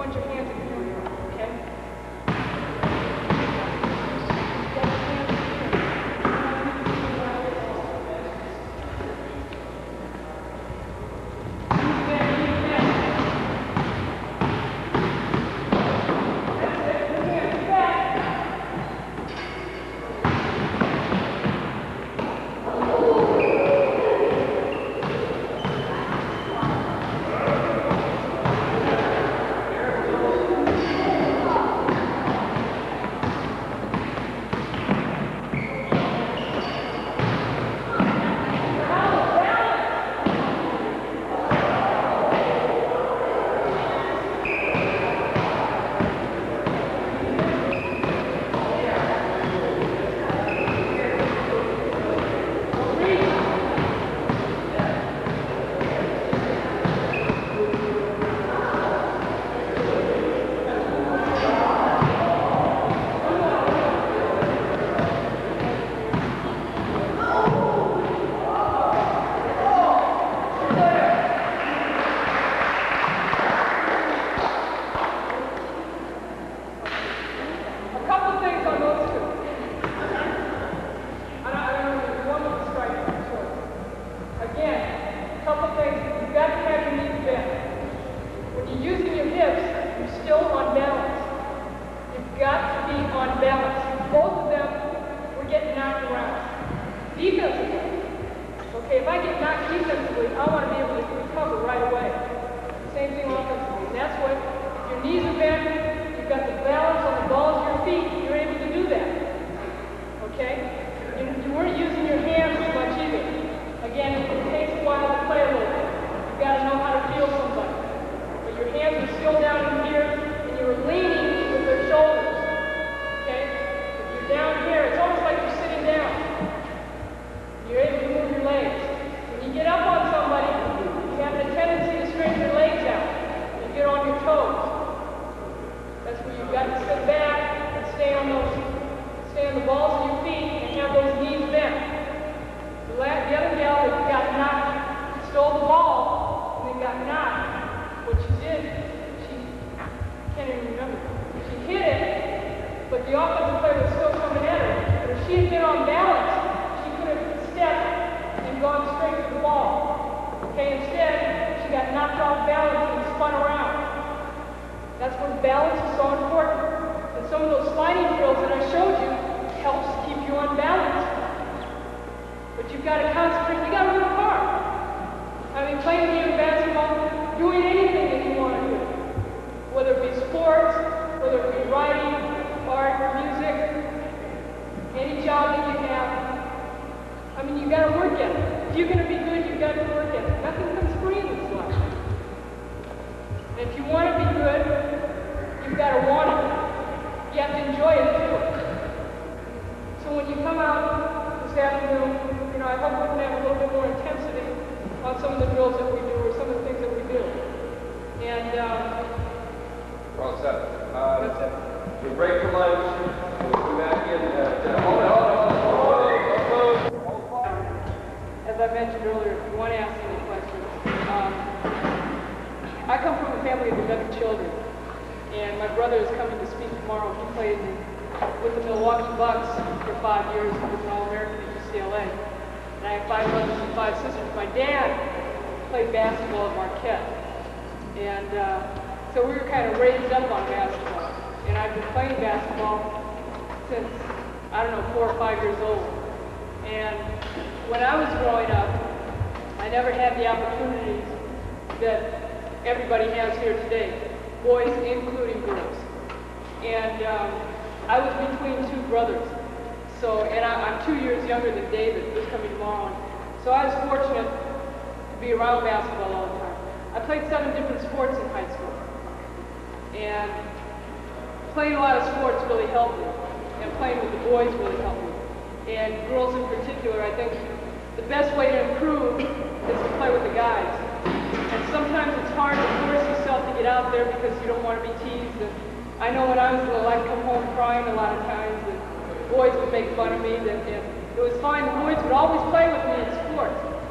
want your hands in here, okay?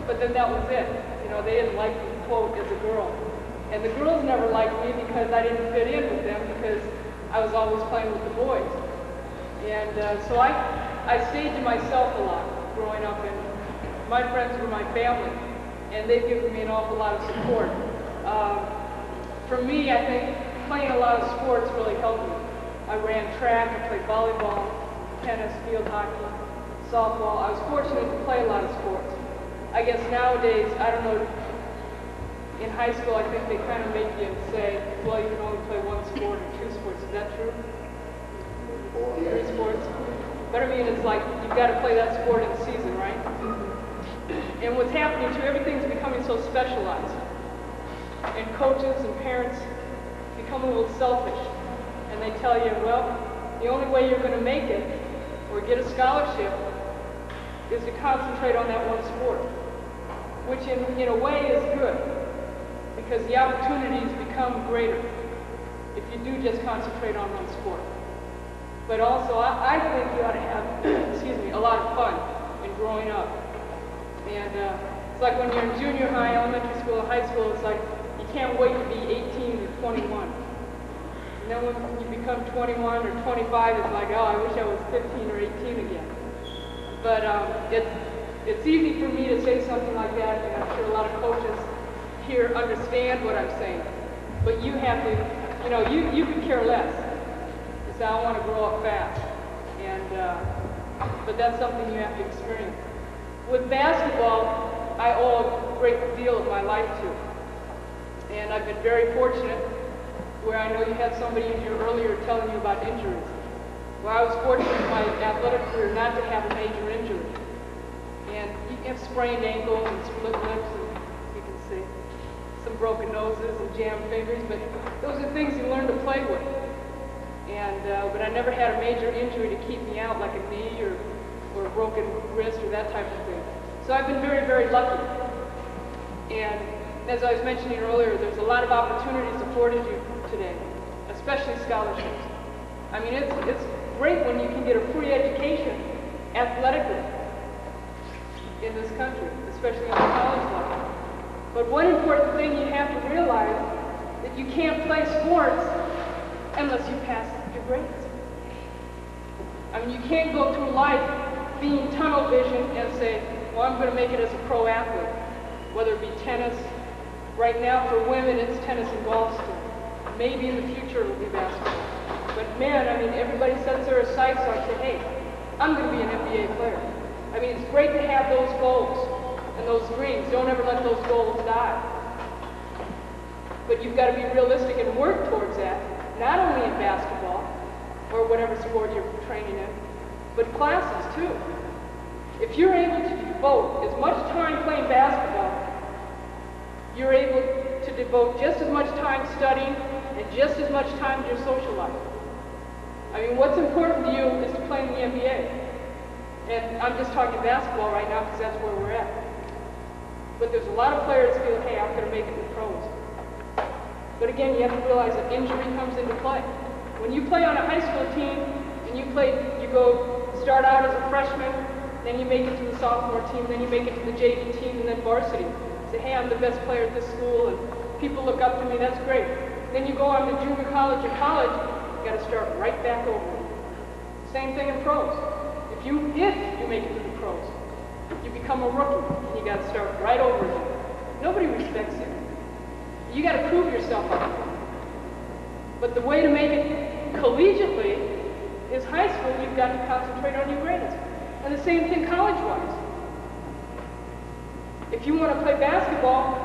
But then that was it. You know, they didn't like me, quote, as a girl. And the girls never liked me because I didn't fit in with them because I was always playing with the boys. And so I stayed to myself a lot growing up, and my friends were my family, and they've given me an awful lot of support. For me, I think playing a lot of sports really helped me. I ran track, I played volleyball, tennis, field hockey, softball. I was fortunate to play a lot of sports. I guess nowadays, I don't know, in high school I think they kind of make you say, well, you can only play one sport or two sports. Is that true? 3 sports? But I mean, it's like, you've got to play that sport in season, right? And what's happening too, everything's becoming so specialized. And coaches and parents become a little selfish. And they tell you, well, the only way you're going to make it or get a scholarship is to concentrate on that one sport. Which in a way is good, because the opportunities become greater if you do just concentrate on one sport. But also, I think you ought to have, excuse me, a lot of fun in growing up. And it's like when you're in junior high, elementary school, high school, it's like you can't wait to be 18 or 21. And then when you become 21 or 25, it's like, oh, I wish I was 15 or 18 again. But it's easy for me to say something like that, and I'm sure a lot of coaches here understand what I'm saying. But you have to, you could care less. You say, I want to grow up fast. But that's something you have to experience. With basketball, I owe a great deal of my life to. And I've been very fortunate, where I know you had somebody in here earlier telling you about injuries. Well, I was fortunate in my athletic career not to have a major injury. And you have sprained ankles and split lips, and you can see some broken noses and jammed fingers, but those are things you learn to play with. But I never had a major injury to keep me out, like a knee or a broken wrist or that type of thing. So I've been very, very lucky. And as I was mentioning earlier, there's a lot of opportunities afforded you today, especially scholarships. I mean, it's great when you can get a free education athletically in this country, especially on the college level. But one important thing you have to realize that you can't play sports unless you pass your grades. I mean, you can't go through life being tunnel vision and say, well, I'm going to make it as a pro athlete, whether it be tennis. Right now, for women, it's tennis and golf still. Maybe in the future it'll be basketball. But man, I mean, everybody sets their sights on, say, hey, I'm going to be an NBA player. I mean, it's great to have those goals and those dreams. Don't ever let those goals die. But you've got to be realistic and work towards that, not only in basketball or whatever sport you're training in, but classes too. If you're able to devote as much time playing basketball, you're able to devote just as much time studying and just as much time to your social life. I mean, what's important to you is to play in the NBA. And I'm just talking basketball right now because that's where we're at. But there's a lot of players who feel, hey, I'm going to make it in the pros. But again, you have to realize that injury comes into play. When you play on a high school team and you start out as a freshman, then you make it to the sophomore team, then you make it to the JV team, and then varsity. Say, hey, I'm the best player at this school, and people look up to me, that's great. Then you go on to junior college or college, you got to start right back over. Same thing in pros. If you make it to the pros, you become a rookie, and you got to start right over again. Nobody respects you. You got to prove yourself up. But the way to make it collegiately is high school. You've got to concentrate on your grades. And the same thing college-wise. If you want to play basketball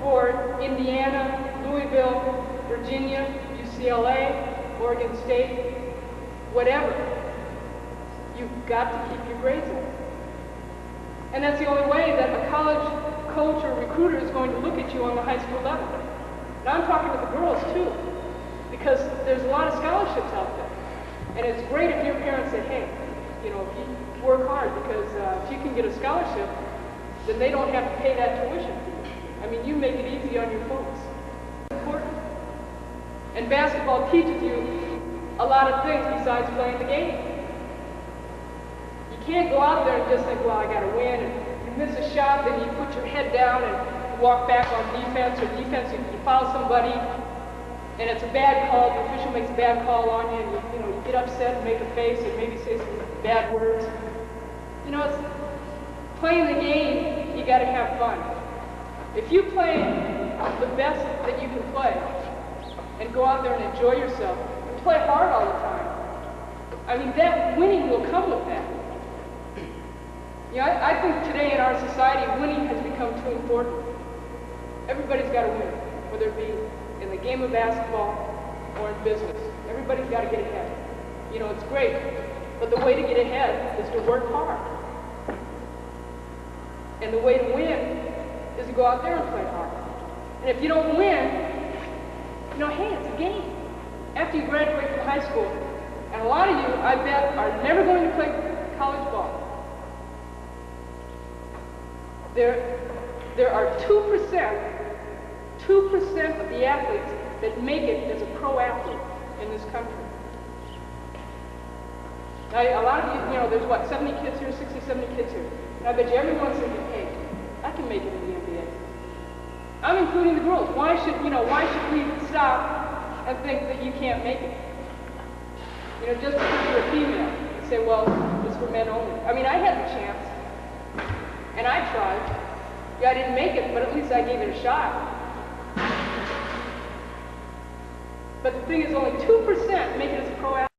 for Indiana, Louisville, Virginia, UCLA, Oregon State, whatever, you've got to keep your grades up. And that's the only way that a college coach or recruiter is going to look at you on the high school level. Now I'm talking to the girls too, because there's a lot of scholarships out there. And it's great if your parents say, hey, if you work hard, because if you can get a scholarship, then they don't have to pay that tuition. I mean, you make it easy on your folks. It's important. And basketball teaches you a lot of things besides playing the game. You can't go out there and just think, well, I got to win, and you miss a shot, then you put your head down, and walk back on defense, or defense, you foul somebody, and it's a bad call, the official makes a bad call on you, and you get upset and make a face and maybe say some bad words. It's playing the game, you gotta have fun. If you play the best that you can play, and go out there and enjoy yourself, and play hard all the time, I mean, that winning will come with that. I think today in our society, winning has become too important. Everybody's got to win, whether it be in the game of basketball or in business. Everybody's got to get ahead. It's great, but the way to get ahead is to work hard. And the way to win is to go out there and play hard. And if you don't win, hey, it's a game. After you graduate from high school, and a lot of you, I bet, are never going to play college ball. There are 2% of the athletes that make it as a pro athlete in this country. Now, a lot of you, there's what, 70 kids here, 60, 70 kids here. And I bet you everyone's thinking, hey, I can make it in the NBA. I'm including the girls. Why should we stop and think that you can't make it? Just because you're a female, and say, well, it's for men only. I mean, I had the chance, and I tried. Yeah, I didn't make it, but at least I gave it a shot. But the thing is, only 2% make it as a pro athlete.